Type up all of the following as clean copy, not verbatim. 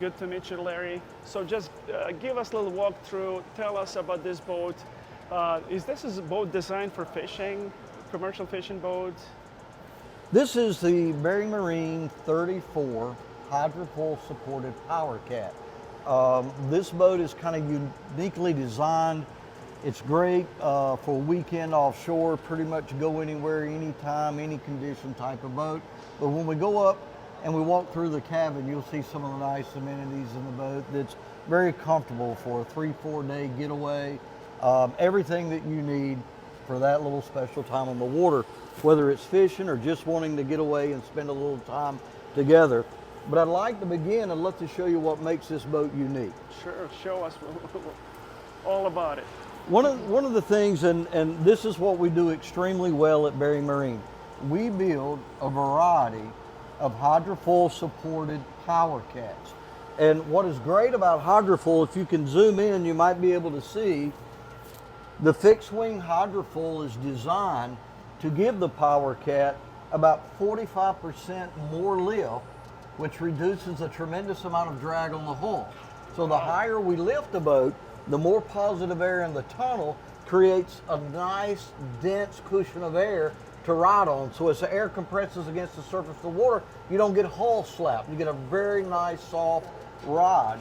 Good to meet you, Larry. So just give us a little walkthrough. Tell us about this boat. Is this a boat designed for fishing, commercial fishing boat? This is the Bering Marine 34 hydrofoil supported power cat. This boat is kind of uniquely designed. It's great for weekend offshore, pretty much go anywhere, anytime, any condition type of boat. But when we go up and we walk through the cabin, you'll see some of the nice amenities in the boat that's very comfortable for a 3-4 day getaway. Everything that you need for that little special time on the water, whether it's fishing or just wanting to get away and spend a little time together. But I'd like to begin, I'd love to show you what makes this boat unique. Sure, show us all about it. One of the things, and this is what we do extremely well at Bering Marine, we build a variety of hydrofoil supported power cats. And what is great about hydrofoil, if you can zoom in, you might be able to see the fixed wing hydrofoil is designed to give the power cat about 45% more lift, which reduces a tremendous amount of drag on the hull. So the higher we lift the boat, the more positive air in the tunnel creates a nice dense cushion of air to ride on. So as the air compresses against the surface of the water, you don't get hull slap. You get a very nice soft ride.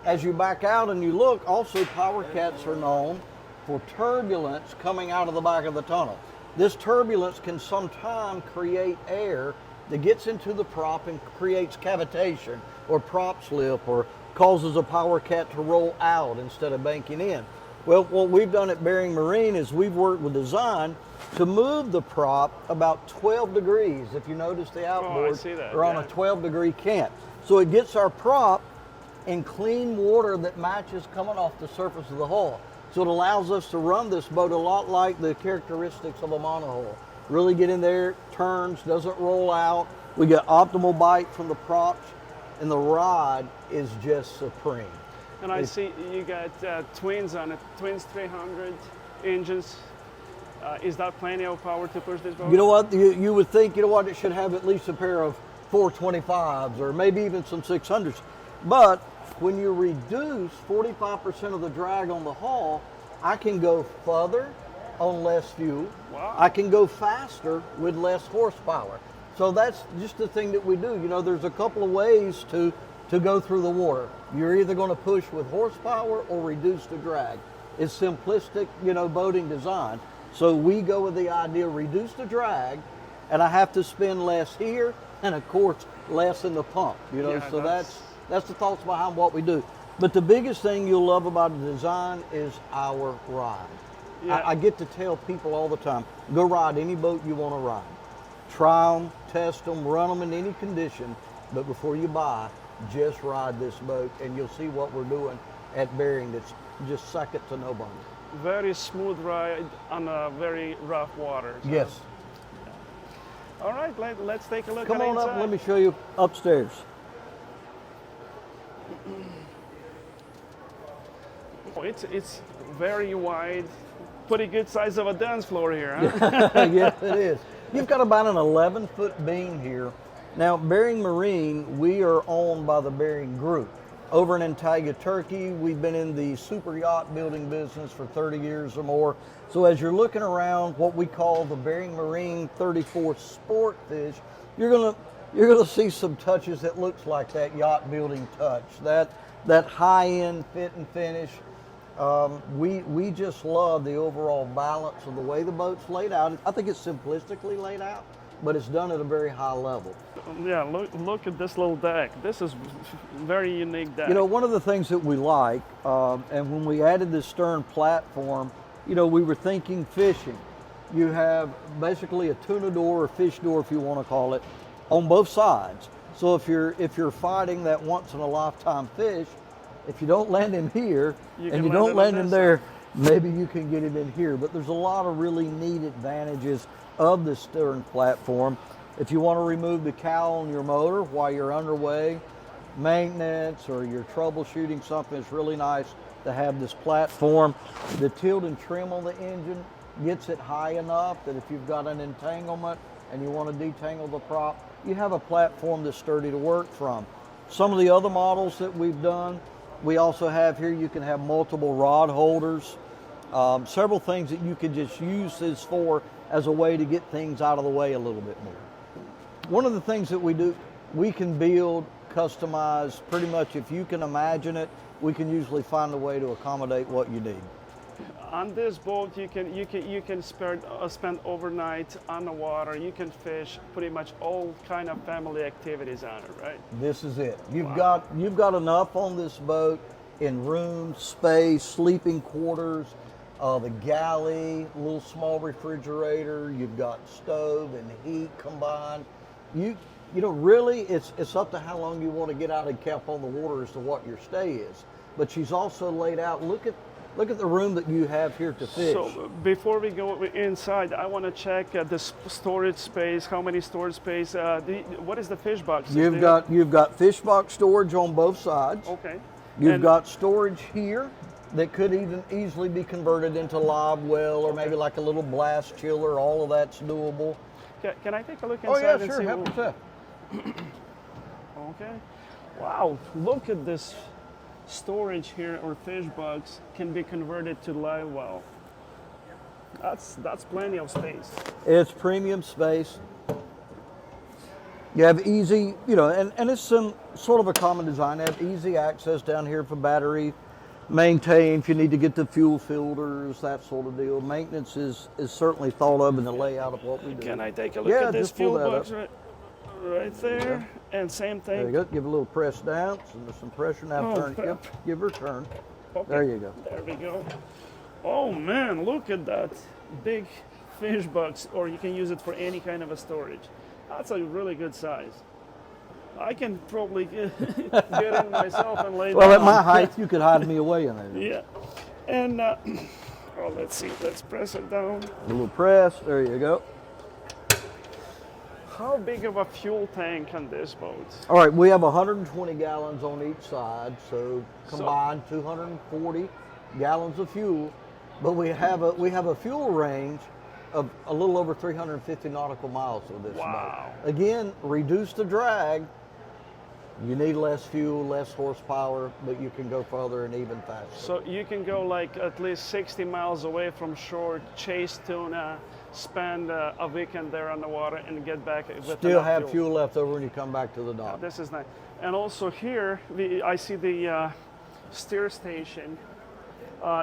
As you back out and you look, also power cats are known for turbulence coming out of the back of the tunnel. This turbulence can sometimes create air that gets into the prop and creates cavitation or prop slip or causes a power cat to roll out instead of banking in. Well, what we've done at Bering Marine is we've worked with design to move the prop about 12 degrees. If you notice the outboard, we're on a 12-degree cant. So it gets our prop in clean water that matches coming off the surface of the hull. So it allows us to run this boat a lot like the characteristics of a monohull. Really get in there, turns, doesn't roll out. We get optimal bite from the props, and the ride is just supreme. And I see you got twins on it, twins 300 engines. Is that plenty of power to push this boat? You know what, you would think, you know what, it should have at least a pair of 425s or maybe even some 600s. But when you reduce 45% of the drag on the hull, I can go further on less fuel. Wow. I can go faster with less horsepower. So that's just the thing that we do. You know, there's a couple of ways to go through the water. You're either going to push with horsepower or reduce the drag. It's simplistic, you know, boating design. So we go with the idea, reduce the drag, and I have to spend less here, and of course, less in the pump, you know, yeah, so that's the thoughts behind what we do. But the biggest thing you'll love about the design is our ride. Yeah. I get to tell people all the time, go ride any boat you want to ride. Try them, test them, run them in any condition, but before you buy, just ride this boat, and you'll see what we're doing at Bering that's just second to nobody. Very smooth ride on a very rough water. So. Yes. All right, let's take a look. Come at on inside. up, let me show you upstairs. It's very wide, pretty good size of a dance floor here, huh? Yes, it is. You've got about an 11-foot beam here. Now, Bering Marine, we are owned by the Bering Group. Over in Antalya, Turkey, we've been in the super yacht building business for 30 years or more. So as you're looking around what we call the Bering Marine 34 Sport Fish, you're gonna see some touches that looks like that yacht building touch, that high-end fit and finish. We just love the overall balance of the way the boat's laid out. I think it's simplistically laid out, but it's done at a very high level. Yeah, look at this little deck. This is very unique deck. You know, one of the things that we like, and when we added this stern platform, you know, we were thinking fishing. You have basically a tuna door or fish door, if you want to call it, on both sides. So if you're fighting that once in a lifetime fish, if you don't land him here and you don't land him there, maybe you can get him in here. But there's a lot of really neat advantages of the stern platform. If you want to remove the cowl on your motor while you're underway, maintenance, or you're troubleshooting something, it's really nice to have this platform. The tilt and trim on the engine gets it high enough that if you've got an entanglement and you want to detangle the prop, you have a platform that's sturdy to work from. Some of the other models that we've done, we also have here, you can have multiple rod holders, several things that you can just use this for as a way to get things out of the way a little bit more. One of the things that we do, we can build, customize, pretty much if you can imagine it, we can usually find a way to accommodate what you need. On this boat, you can spend overnight on the water. You can fish pretty much all kind of family activities on it, right? This is it. You've Wow. got enough on this boat in room, space, sleeping quarters, the galley, little small refrigerator. You've got stove and heat combined. You know, really, it's up to how long you want to get out and camp on the water as to what your stay is. But she's also laid out. Look at the room that you have here to fish. So before we go inside, I want to check the storage space. How many storage space? What is the fish box? You've got fish box storage on both sides. Okay. You've And- got storage here that could even easily be converted into live well or maybe like a little blast chiller. All of that's doable. Can I take a look Oh inside? yeah, and sure. see Help what- yourself. Okay. Wow, look at this storage here, or fish box can be converted to live well. That's plenty of space. It's premium space. You have easy, you know, and it's some sort of a common design. You have easy access down here for battery maintain if you need to get the fuel filters, that sort of deal. Maintenance is certainly thought of in the layout of what we do. Can I take a look Yeah, at this just pull fuel that box right there? And same There you thing. go. Give a little press down, so there's some pressure now. Oh, Turn. crap. Yep. Give her a turn. Okay, There you go. There we go. Oh man, look at that big fish box, or you can use it for any kind of a storage. That's a really good size. I can probably get in myself and lay Well, down. at my height, you could hide me away in there. Yeah. And oh, let's see. Let's press it down. A little press. There you go. How big of a fuel tank on this boat? All right, we have 120 gallons on each side, so combined 240 gallons of fuel. But we have a fuel range of a little over 350 nautical miles with this Wow. boat. Again, reduce the drag. You need less fuel, less horsepower, but you can go further and even faster. So you can go like at least 60 miles away from shore, chase tuna, spend a weekend there on the water, and get back with Still enough have fuel left over when you come back to the dock. This is nice. And also here, I see the steer station.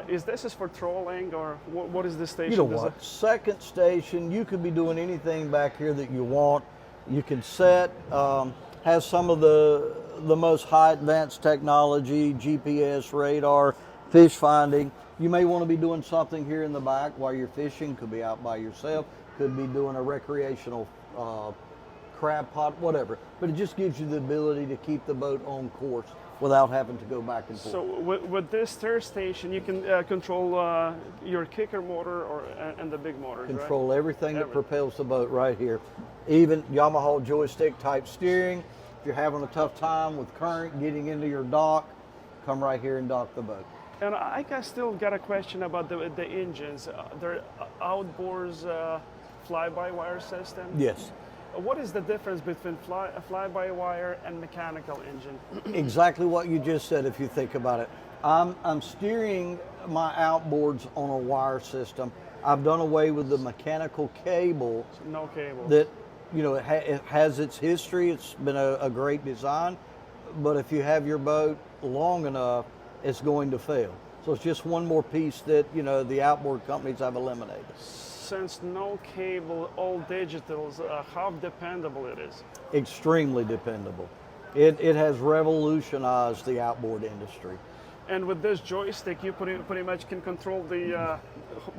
Is this for trolling, or what is this station? You know what? Second station, you could be doing anything back here that you want. You can set, has some of the most high advanced technology, GPS, radar, fish finding. You may want to be doing something here in the back while you're fishing. Could be out by yourself. Could be doing a recreational crab pot, whatever. But it just gives you the ability to keep the boat on course without having to go back and forth. So with this steer station, you can control your kicker motor and the big motors, Control everything that Everything. propels the boat right here. Even Yamaha joystick type steering. If you're having a tough time with current getting into your dock, come right here and dock the boat. And I still got a question about the engines. They're outboards fly-by-wire system. Yes, What is the difference between a fly-by-wire and mechanical engine? exactly what you just said if you think about it. I'm steering my outboards on a wire system. I've done away with the mechanical cable No cable. that, you know, it has its history. It's been a great design, but if you have your boat long enough, it's going to fail. So it's just one more piece that, you know, the outboard companies have eliminated. Since no cable, all digitals, how dependable it is? Extremely dependable. It has revolutionized the outboard industry. And with this joystick, you pretty much can control the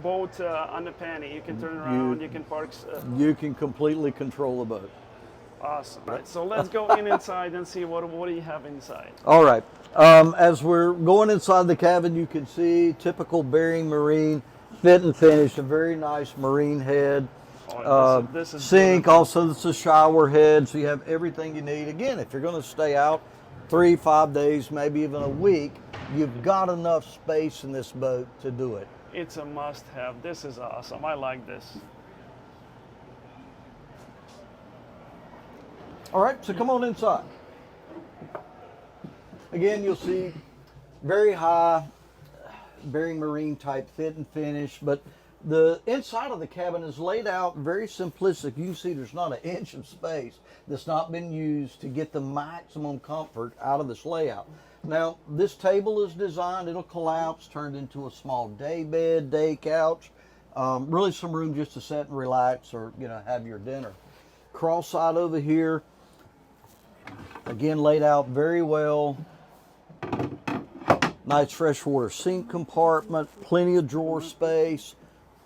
boat on the penny. You can turn around, you can park. You can completely control the boat. Awesome. Right, so let's go inside and see what do you have inside. All right. As we're going inside the cabin, you can see typical Bering Marine fit and finish, a very nice marine head. This is Sink, beautiful. also it's a shower head, so you have everything you need. Again, if you're going to stay out 3-5 days, maybe even a week, you've got enough space in this boat to do it. It's a must-have. This is awesome. I like this. All right, so come on inside. Again, you'll see very high Bering Marine type fit and finish, but the inside of the cabin is laid out very simplistic. You can see there's not an inch of space that's not been used to get the maximum comfort out of this layout. Now, this table is designed, it'll collapse, turned into a small day bed, day couch, really some room just to sit and relax or, have your dinner. Cross side over here, again, laid out very well. Nice freshwater sink compartment, plenty of drawer space,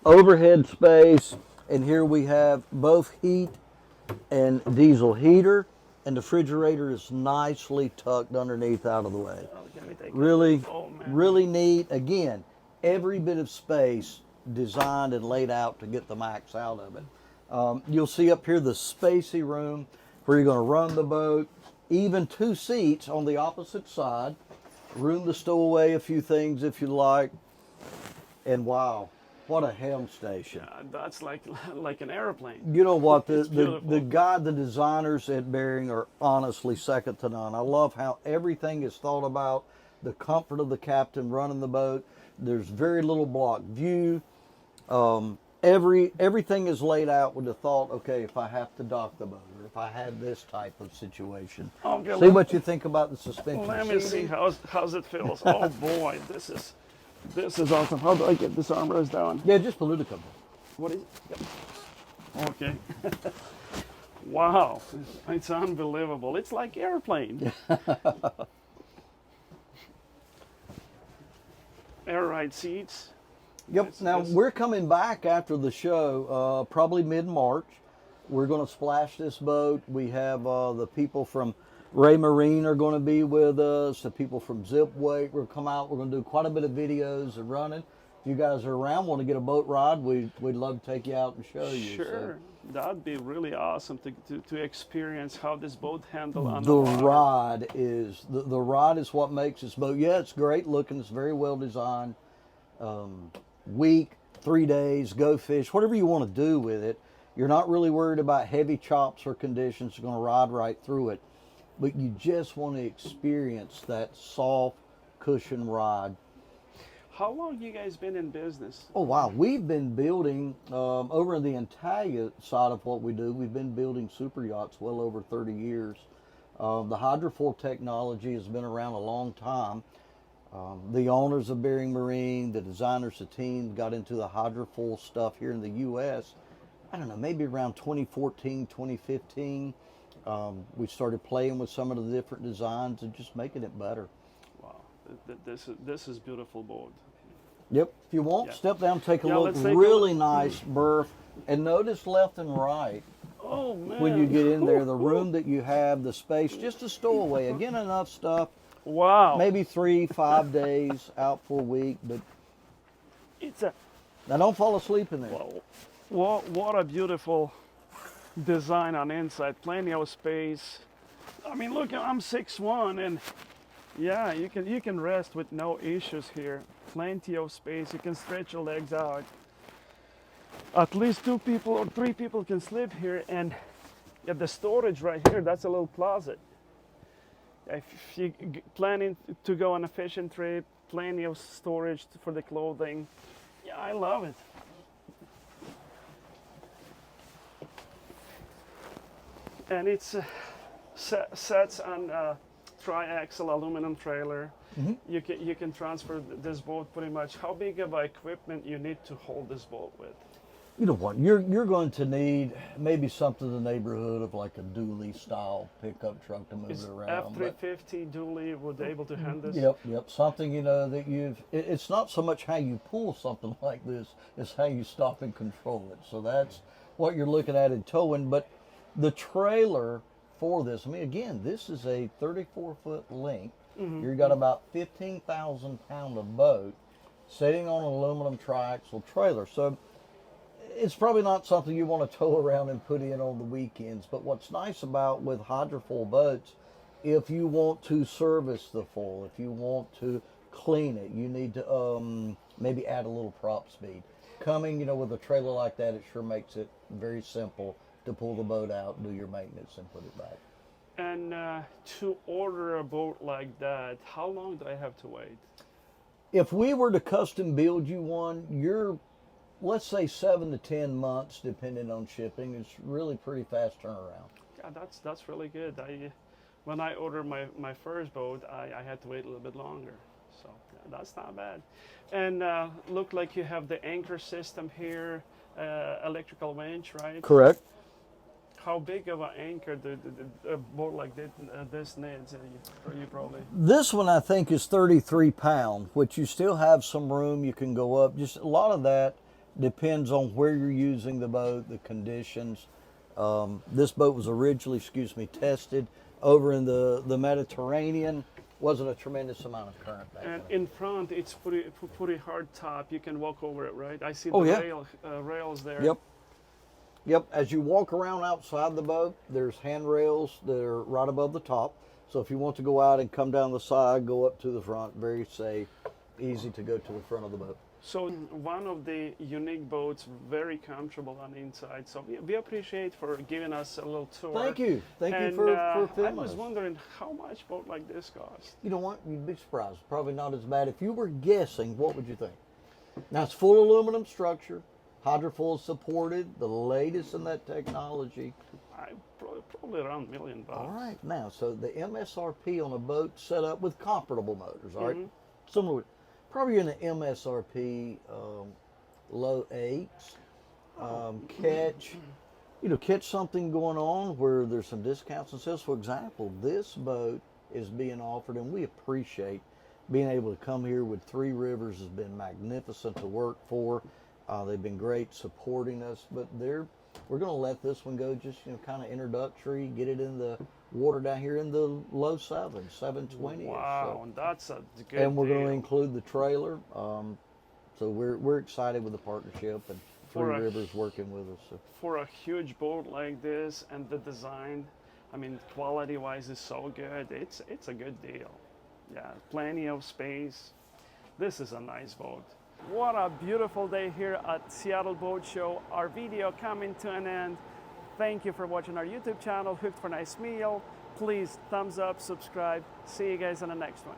overhead space, and here we have both heat and diesel heater, and the refrigerator is nicely tucked underneath out of the way. Really, really neat. Again, every bit of space designed and laid out to get the max out of it. You'll see up here the spacey room where you're going to run the boat, even 2 seats on the opposite side, room to stow away a few things if you like, and wow, what a helm station. That's like an airplane. You know what, the designers at Bering are honestly second to none. I love how everything is thought about, the comfort of the captain running the boat. There's very little block view. Everything is laid out with the thought, okay, if I have to dock the boat, or if I had this type of situation. Okay, see what you think about the suspension. Let me see how's it feels. Oh boy, this is awesome. How do I get this armrest down? Yeah, just below the cover. What is it? Yep. Okay. Wow, it's unbelievable. It's like airplane. Air ride seats. Yep. Now we're coming back after the show, probably mid-March. We're going to splash this boat. We have the people from Ray Marine are going to be with us. The people from Zipweight will come out. We're going to do quite a bit of videos and running. If you guys are around, want to get a boat ride, we'd love to take you out and show you. Sure. So. That'd be really awesome to experience how this boat handles on the ride is the ride is what makes this boat. Yeah, it's great looking. It's very well designed. Week, 3 days, go fish, whatever you want to do with it. You're not really worried about heavy chops or conditions. You're going to ride right through it. But you just want to experience that soft cushion ride. How long you guys been in business? Oh, wow. We've been building, over in the Antalya side of what we do, we've been building super yachts well over 30 years. The hydrofoil technology has been around a long time. The owners of Bering Marine, the designers, the team got into the hydrofoil stuff here in the U.S. I don't know, maybe around 2014, 2015. We started playing with some of the different designs and just making it better. Wow, this is beautiful boat. Yep. If you want, step down, take a look. Let's take really nice berth, and notice left and right. Oh man! When you get in there, the room that you have, the space, just to stow away. Again, enough stuff. Wow. Maybe 3-5 days out for a week, but now don't fall asleep in there. Well, what a beautiful design on inside. Plenty of space. I mean, look, I'm 6'1", and yeah, you can rest with no issues here. Plenty of space. You can stretch your legs out. At least 2 people or 3 people can sleep here, and the storage right here, that's a little closet. If you're planning to go on a fishing trip, plenty of storage for the clothing. Yeah, I love it. And it's sets on tri-axle aluminum trailer. Mm-hmm. You can transfer this boat pretty much. How big of equipment you need to hold this boat with? You know what, you're going to need maybe something in the neighborhood of like a dually style pickup truck to move it around. F350 dually would be able to handle this? Yep. Something, that it's not so much how you pull something like this, it's how you stop and control it. So that's what you're looking at in towing. But the trailer for this, I mean, again, this is a 34-foot length. Mm-hmm. You've got about 15,000 pound of boat sitting on an aluminum triaxle trailer. So it's probably not something you want to tow around and put in on the weekends. But what's nice about with hydrofoil boats, if you want to service the foil, if you want to clean it, you need to maybe add a little prop speed. Coming, with a trailer like that, it sure makes it very simple to pull the boat out, do your maintenance, and put it back. And to order a boat like that, how long do I have to wait? If we were to custom build you one, you're, let's say 7 to 10 months, depending on shipping. It's really pretty fast turnaround. Yeah, that's really good. When I ordered my first boat, I had to wait a little bit longer. So yeah, that's not bad. And look like you have the anchor system here, electrical winch, right? Correct. How big of an anchor a boat like this needs? You probably. This one I think is 33 pound, which you still have some room. You can go up. Just a lot of that depends on where you're using the boat, the conditions. This boat was originally, tested over in the Mediterranean. Wasn't a tremendous amount of current back And then. in front, it's pretty hard top. You can walk over it, right? I see Oh, the yeah. rails there. Yep. Yep. As you walk around outside the boat, there's handrails that are right above the top. So if you want to go out and come down the side, go up to the front, very safe, easy to go to the front of the boat. So one of the unique boats, very comfortable on the inside. So we appreciate for giving us a little tour. Thank you. Thank you And, for filming I was us. wondering how much a boat like this cost. You know what? You'd be surprised. Probably not as bad. If you were guessing, what would you think? Now, it's full aluminum structure, hydrofoil supported, the latest in that technology. Probably around $1 million. All right. Now, so the MSRP on a boat set up with comparable motors, all right? Mhm. Similar, probably in the MSRP low eights. Catch something going on where there's some discounts and sales. For example, this boat is being offered, and we appreciate being able to come here with Three Rivers. Has been magnificent to work for. They've been great supporting us, but we're going to let this one go just kind of introductory, get it in the water down here in the low 720. Wow, and that's a good And we're going to deal. include the trailer. So we're excited with the partnership and Three For a- Rivers working with us. So. For a huge boat like this and the design, I mean, quality-wise is so good. It's a good deal. Yeah, plenty of space. This is a nice boat. What a beautiful day here at Seattle Boat Show. Our video coming to an end. Thank you for watching our YouTube channel, Hooked for Nice Meal. Please thumbs up, subscribe. See you guys on the next one.